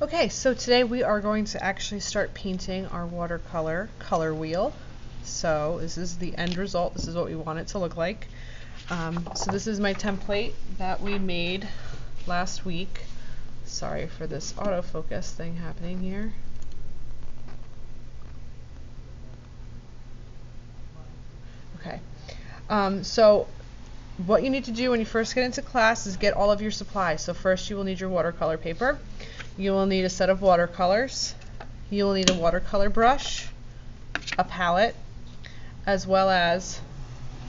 Okay, so today we are going to actually start painting our watercolor color wheel. So this is the end result. This is what we want it to look like. So this is my template that we made last week. Sorry for this autofocus thing happening here. Okay. So what you need to do when you first get into class is get all of your supplies. So first you will need your watercolor paper. You will need a set of watercolors. You will need a watercolor brush, a palette, as well as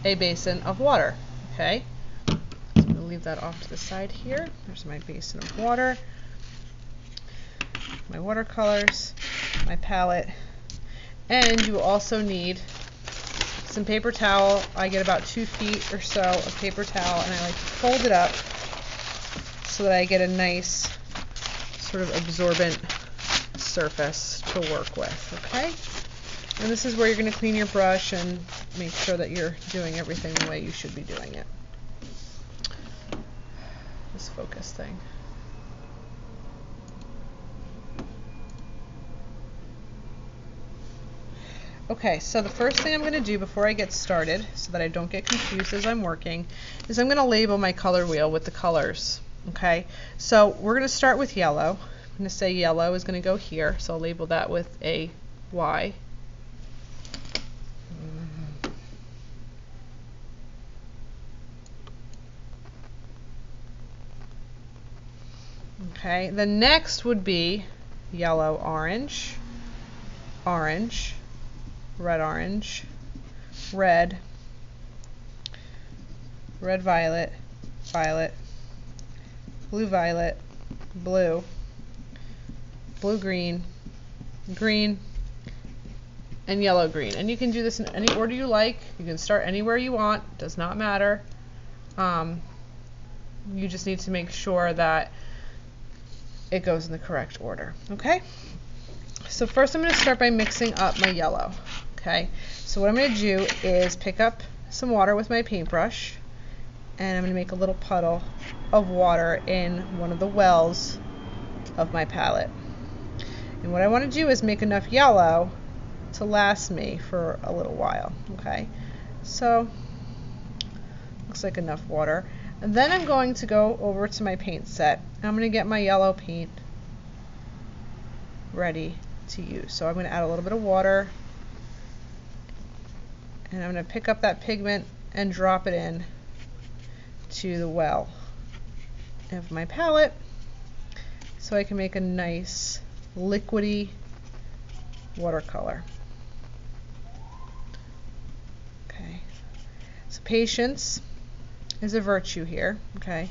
a basin of water. Okay? So I'm going to leave that off to the side here. There's my basin of water, my watercolors, my palette, and you will also need some paper towel. I get about 2 feet or so of paper towel, and I like to fold it up so that I get a nice sort of absorbent surface to work with. Okay? And this is where you're going to clean your brush and make sure that you're doing everything the way you should be doing it. This focus thing. Okay, so the first thing I'm going to do before I get started, so that I don't get confused as I'm working, is I'm going to label my color wheel with the colors. Okay, so we're going to start with yellow. I'm going to say yellow is going to go here, so I'll label that with a Y. Okay, the next would be yellow, orange, orange, red, orange, red, red, violet, violet, blue, violet, blue, blue, green, green, and yellow, green. And you can do this in any order you like. You can start anywhere you want. Does not matter. You just need to make sure that it goes in the correct order. Okay? So first I'm going to start by mixing up my yellow. Okay? So what I'm going to do is pick up some water with my paintbrush, and I'm going to make a little puddle of water in one of the wells of my palette. And what I want to do is make enough yellow to last me for a little while. Okay? So looks like enough water. And then I'm going to go over to my paint set, and I'm going to get my yellow paint ready to use. So I'm going to add a little bit of water, and I'm going to pick up that pigment and drop it in to the well of my palette so I can make a nice liquidy watercolor. Okay, so patience is a virtue here. Okay,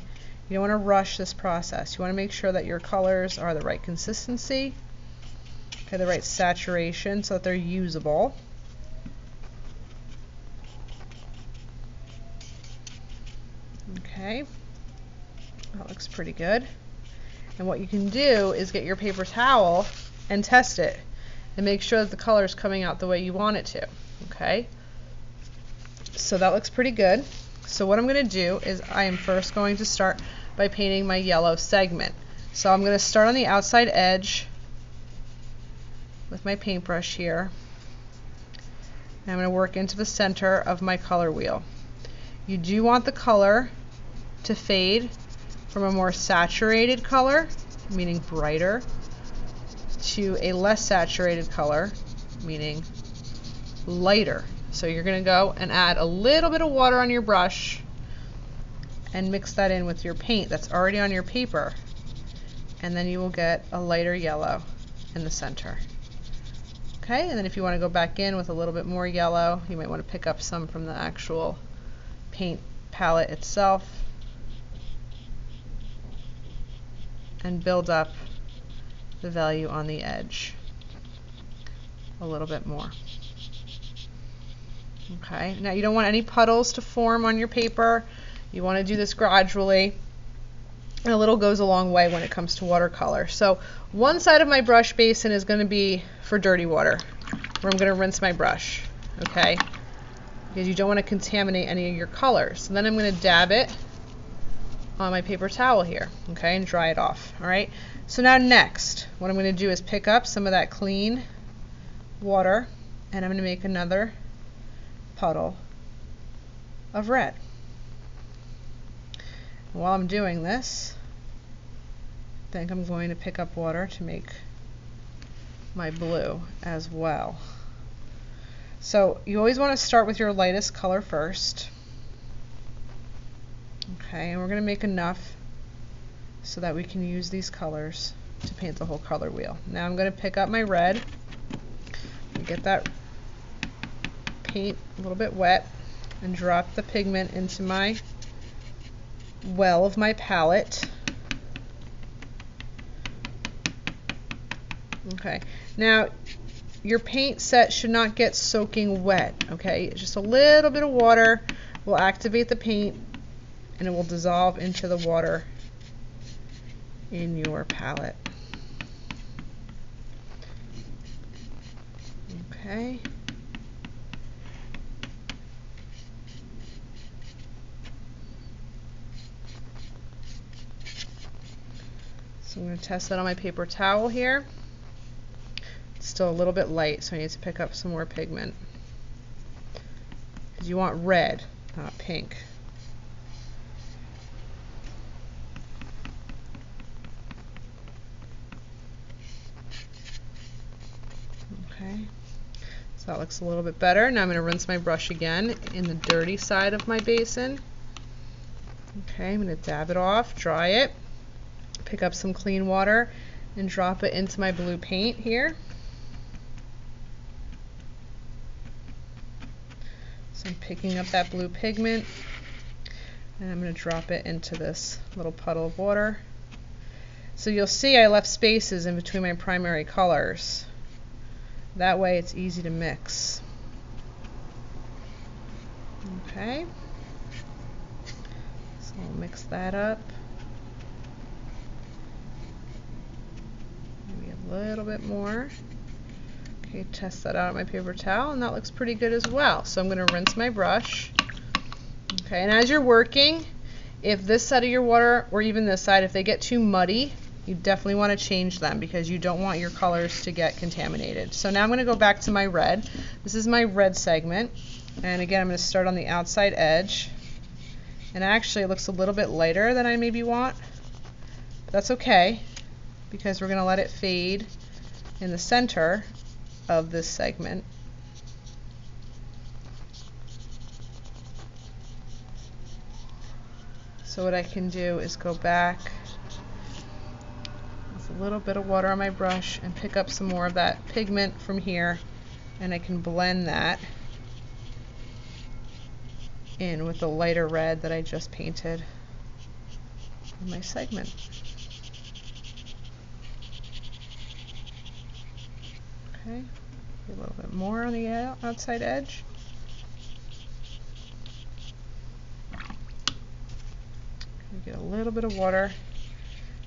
you don't want to rush this process. You want to make sure that your colors are the right consistency, okay, the right saturation, so that they're usable. Okay, that looks pretty good. And what you can do is get your paper towel and test it and make sure that the color is coming out the way you want it to. Okay, so that looks pretty good. So what I'm going to do is I am first going to start by painting my yellow segment. So I'm going to start on the outside edge with my paintbrush here, and I'm going to work into the center of my color wheel. You do want the color to fade from a more saturated color, meaning brighter, to a less saturated color, meaning lighter. So you're going to go and add a little bit of water on your brush and mix that in with your paint that's already on your paper, and then you will get a lighter yellow in the center. Okay, and then if you want to go back in with a little bit more yellow, you might want to pick up some from the actual paint palette itself and build up the value on the edge a little bit more. Okay, now you don't want any puddles to form on your paper. You want to do this gradually, and a little goes a long way when it comes to watercolor. So one side of my brush basin is going to be for dirty water, where I'm going to rinse my brush, okay, because you don't want to contaminate any of your colors. So then I'm going to dab it on my paper towel here, okay, and dry it off. All right. So now next, what I'm going to do is pick up some of that clean water, and I'm going to make another puddle of red. And while I'm doing this, I think I'm going to pick up water to make my blue as well. So you always want to start with your lightest color first. Okay, and we're going to make enough so that we can use these colors to paint the whole color wheel. Now I'm going to pick up my red and get that paint a little bit wet and drop the pigment into my well of my palette. Okay, now your paint set should not get soaking wet, okay? Just a little bit of water will activate the paint and it will dissolve into the water in your palette. Okay. So I'm going to test that on my paper towel here. It's still a little bit light, so I need to pick up some more pigment. Because you want red, not pink. Okay, so that looks a little bit better. Now I'm going to rinse my brush again in the dirty side of my basin. Okay, I'm going to dab it off, dry it, pick up some clean water, and drop it into my blue paint here. So I'm picking up that blue pigment, and I'm going to drop it into this little puddle of water. So you'll see I left spaces in between my primary colors. That way it's easy to mix. Okay, so I'll mix that up. Maybe a little bit more. Okay, test that out on my paper towel, and that looks pretty good as well. So I'm going to rinse my brush. Okay, and as you're working, if this side of your water, or even this side, if they get too muddy, you definitely want to change them because you don't want your colors to get contaminated. So now I'm going to go back to my red. This is my red segment, and again I'm going to start on the outside edge. And actually it looks a little bit lighter than I maybe want, but that's okay because we're going to let it fade in the center of this segment. So what I can do is go back with a little bit of water on my brush and pick up some more of that pigment from here, and I can blend that in with the lighter red that I just painted on my segment. Okay, a little bit more on the outside edge. Get a little bit of water.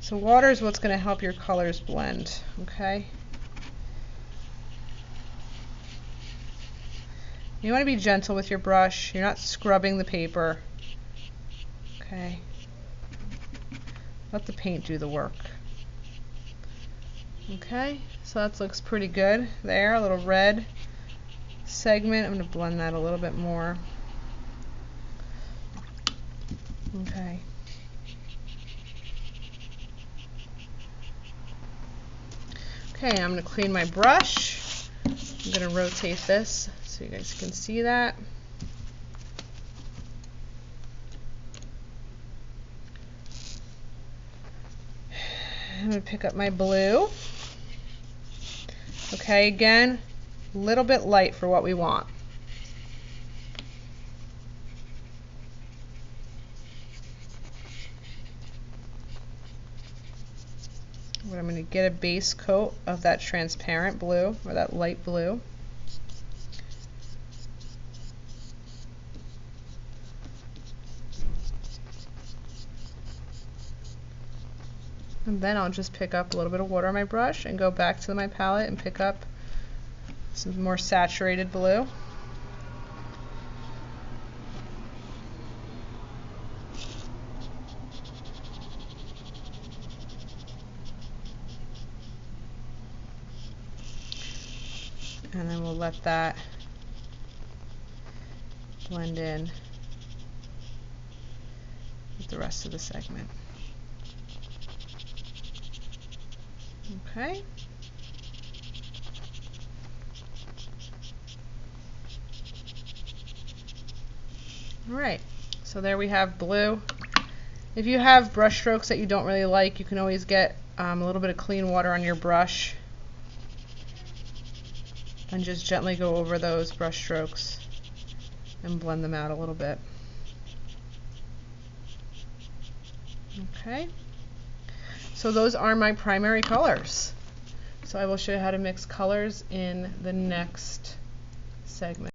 So water is what's going to help your colors blend, okay? You want to be gentle with your brush. You're not scrubbing the paper. Okay. Let the paint do the work. Okay, so that looks pretty good there. A little red segment. I'm going to blend that a little bit more. Okay. Okay, I'm going to clean my brush. I'm going to rotate this so you guys can see that. I'm going to pick up my blue. Okay, again, a little bit light for what we want. I'm going to get a base coat of that transparent blue, or that light blue. And then I'll just pick up a little bit of water on my brush and go back to my palette and pick up some more saturated blue. And then we'll let that blend in with the rest of the segment. Okay. Alright, so there we have blue. If you have brush strokes that you don't really like, you can always get a little bit of clean water on your brush and just gently go over those brush strokes and blend them out a little bit. Okay, so those are my primary colors. So I will show you how to mix colors in the next segment.